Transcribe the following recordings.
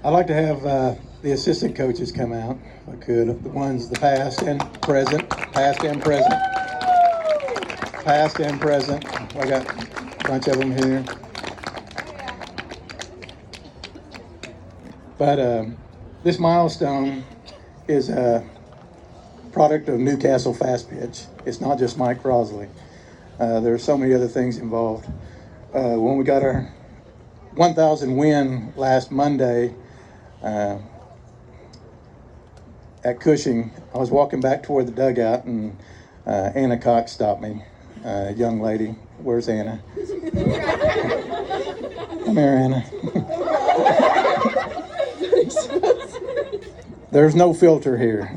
I'd like to have the assistant coaches come out, if I could. The ones, the past and present. I got a bunch of them here. But this milestone is a product of NEWCASTLE Fastpitch. It's not just Mike Crossley. There are so many other things involved. When we got our 1,000 win last Monday at Cushing, I was walking back toward the dugout, and Anna Cox stopped me. Young lady. Where's Anna? Come here, Anna. There's no filter here.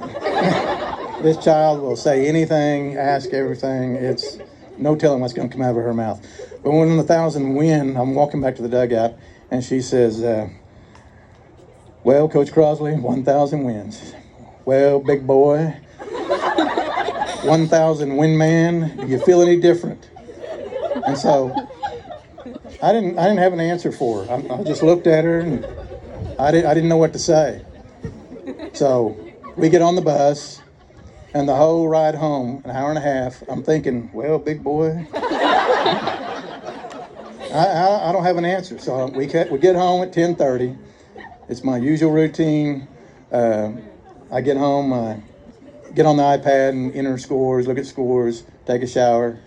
This child will say anything, ask everything. It's no telling what's going to come out of her mouth. But when the 1,000 win, I'm walking back to the dugout, and she says, well, Coach Crossley, 1,000 wins. Well, big boy, 1,000 win man, do you feel any different? And so I didn't have an answer for her. I just looked at her, and I didn't know what to say. So we get on the bus, and the whole ride home, an hour and a half, I'm thinking, well, big boy, I don't have an answer. So we get home at 10:30. It's my usual routine. I get home, get on the iPad and enter scores, look at scores, take a shower,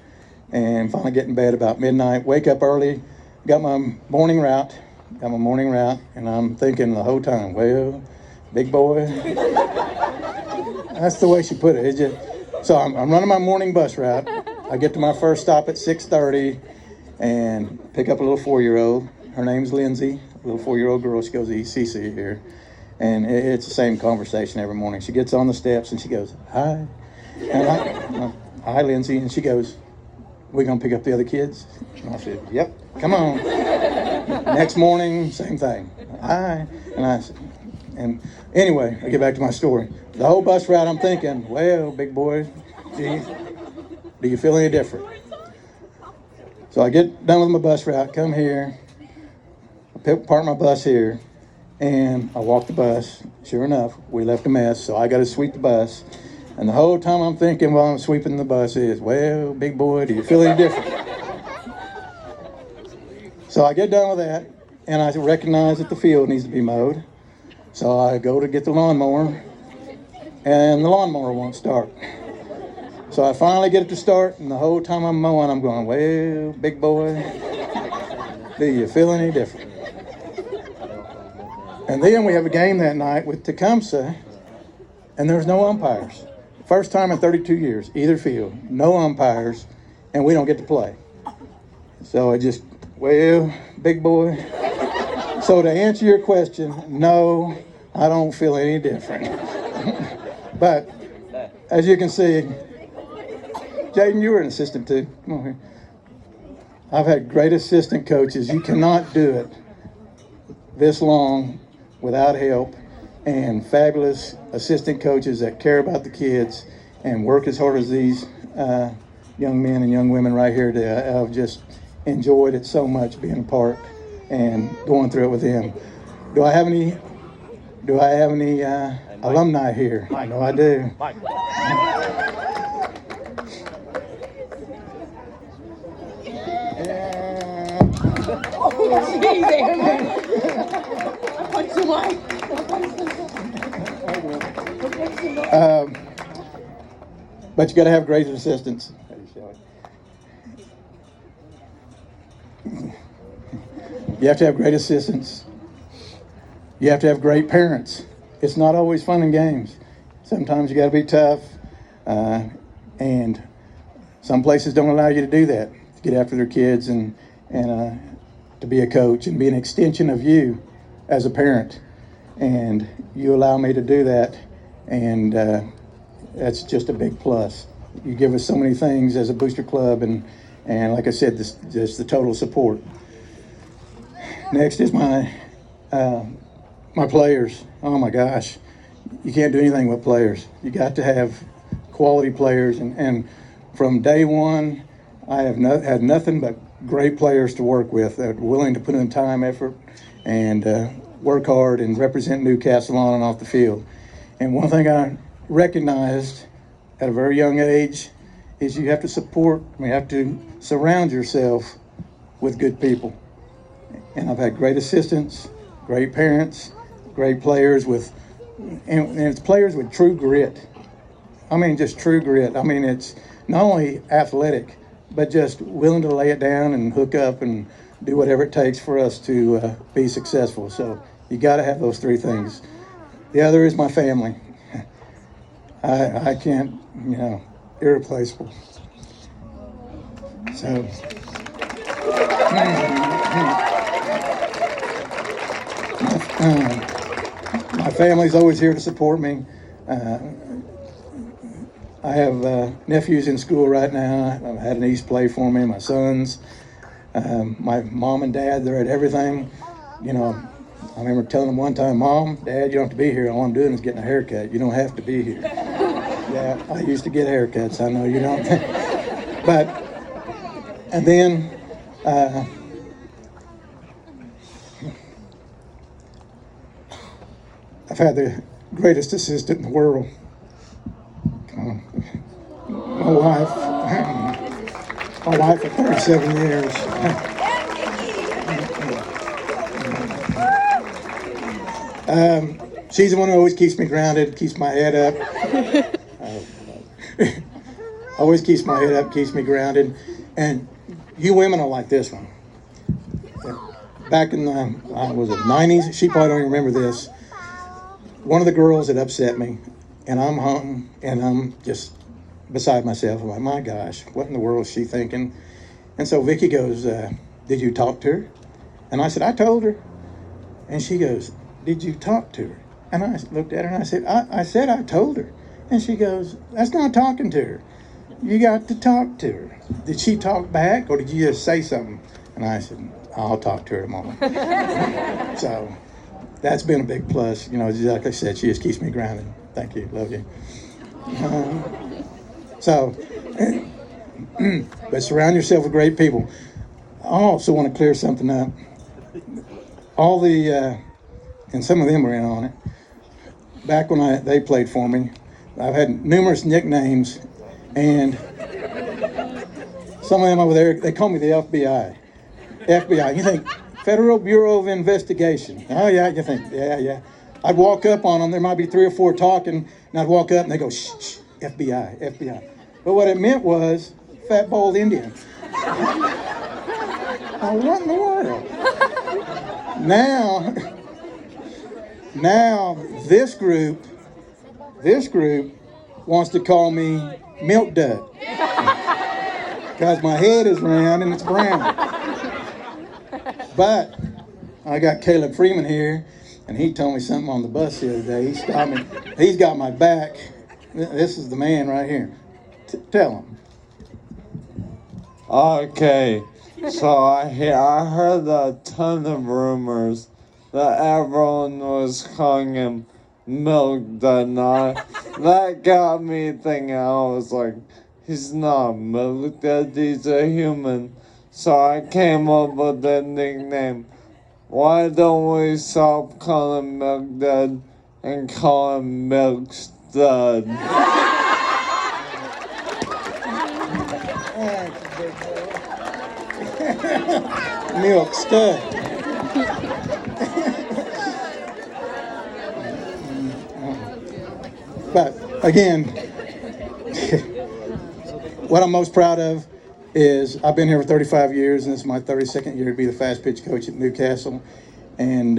and finally get in bed about midnight. Wake up early, got my morning route, and I'm thinking the whole time, well, big boy. That's the way she put it. So I'm running my morning bus route. I get to my first stop at 6:30 and pick up a little 4-year-old. Her name's Lindsay, a little 4-year-old girl. She goes to ECC here. And it's the same conversation every morning. She gets on the steps and she goes, hi. And hi, Lindsay. And she goes, we gonna pick up the other kids? And I said, yep, come on. Next morning, same thing. Hi. And anyway, I get back to my story. The whole bus route, I'm thinking, well, big boy, gee, do you feel any different? So I get done with my bus route, come here, park my bus here, and I walk the bus. Sure enough, we left a mess, so I got to sweep the bus. And the whole time I'm thinking while I'm sweeping the bus is, well, big boy, do you feel any different? So I get done with that, and I recognize that the field needs to be mowed. So I go to get the lawnmower, and the lawnmower won't start. So I finally get it to start, and the whole time I'm mowing, I'm going, well, big boy, do you feel any different? And then we have a game that night with Tecumseh, and there's no umpires. First time in 32 years, either field, no umpires, and we don't get to play. So I just, well, big boy. So to answer your question, no, I don't feel any different. But as you can see, Jaden, you were an assistant too. Come on here. I've had great assistant coaches. You cannot do it this long without help, and fabulous assistant coaches that care about the kids and work as hard as these young men and young women right here do. I've just enjoyed it so much being a part and going through it with them. Do I have any alumni here? I know I do. But you got to have great assistants. You have to have great assistants. You have to have great parents. It's not always fun and games. Sometimes you got to be tough, and some places don't allow you to do that. To get after their kids and to be a coach and be an extension of you as a parent. And you allow me to do that, and that's just a big plus. You give us so many things as a booster club, and like I said, just the total support. Next is my players. Oh my gosh, you can't do anything with players. You got to have quality players, and from day one, I have had nothing but great players to work with that are willing to put in time, effort, and work hard and represent Newcastle on and off the field. And one thing I recognized at a very young age is you have to surround yourself with good people. And I've had great assistants, great parents, great players and it's players with true grit. I mean, just true grit. I mean, it's not only athletic, but just willing to lay it down and hook up and do whatever it takes for us to be successful. So you got to have those three things. The other is my family. I can't, irreplaceable. So, my family's always here to support me. I have nephews in school right now. I've had a niece play for me, my sons. My mom and dad, they're at everything. I remember telling them one time, Mom, Dad, you don't have to be here. All I'm doing is getting a haircut. You don't have to be here. Yeah, I used to get haircuts. I know you don't. And then, I've had the greatest assistant in the world. My wife for 37 years. She's the one who always keeps me grounded, keeps my head up. Always keeps my head up, keeps me grounded. And you women are like this one. Back in the 90s, she probably don't even remember this. One of the girls had upset me, and I'm hunting, and I'm just beside myself. I'm like, my gosh, what in the world is she thinking? And so Vicky goes, did you talk to her? And I said, I told her. And she goes, did you talk to her? And I looked at her and I said, I told her. And she goes, that's not talking to her. You got to talk to her. Did she talk back, or did you just say something? And I said, I'll talk to her in a moment. So that's been a big plus. Like I said, she just keeps me grounded. Thank you. Love you. But surround yourself with great people. I also want to clear something up. And some of them were in on it. Back when they played for me, I've had numerous nicknames, and some of them over there, they call me the FBI. FBI, you think, Federal Bureau of Investigation. Oh yeah, you think, yeah. I'd walk up on them, there might be 3 or 4 talking, and I'd walk up and they go, shh, FBI. But what it meant was, fat, bald Indian. Now, what in the world? Now this group wants to call me Milk Dud. Because my head is round and it's brown. But I got Caleb Freeman here, and he told me something on the bus the other day. He stopped me. He's got my back. This is the man right here. Tell him. Okay, so I heard a ton of rumors that everyone was calling him Milk Dud. That got me thinking. I was like, he's not Milk Dud, he's a human. So I came up with the nickname. Why don't we stop calling Milk Dud and call him Milk Stud? Milk Stud. But again, what I'm most proud of is I've been here for 35 years, and this is my 32nd year to be the fast pitch coach at Newcastle, and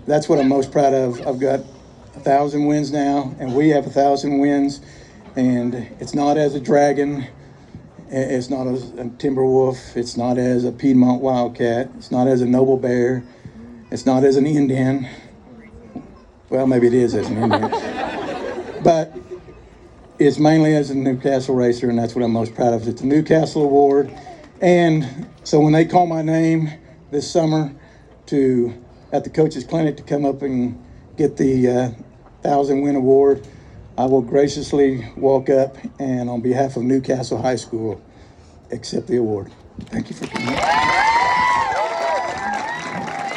that's what I'm most proud of. I've got 1,000 wins now, and we have 1,000 wins, and it's not as a Dragon, it's not as a Timberwolf, it's not as a Piedmont Wildcat, it's not as a Noble Bear, it's not as an Indian. Well, maybe it is as an Indian, but it's mainly as a Newcastle racer, and that's what I'm most proud of. It's a Newcastle award, and so when they call my name this summer at the coaches clinic to come up and get the 1,000 win award, I will graciously walk up and on behalf of Newcastle High School accept the award. Thank you for coming.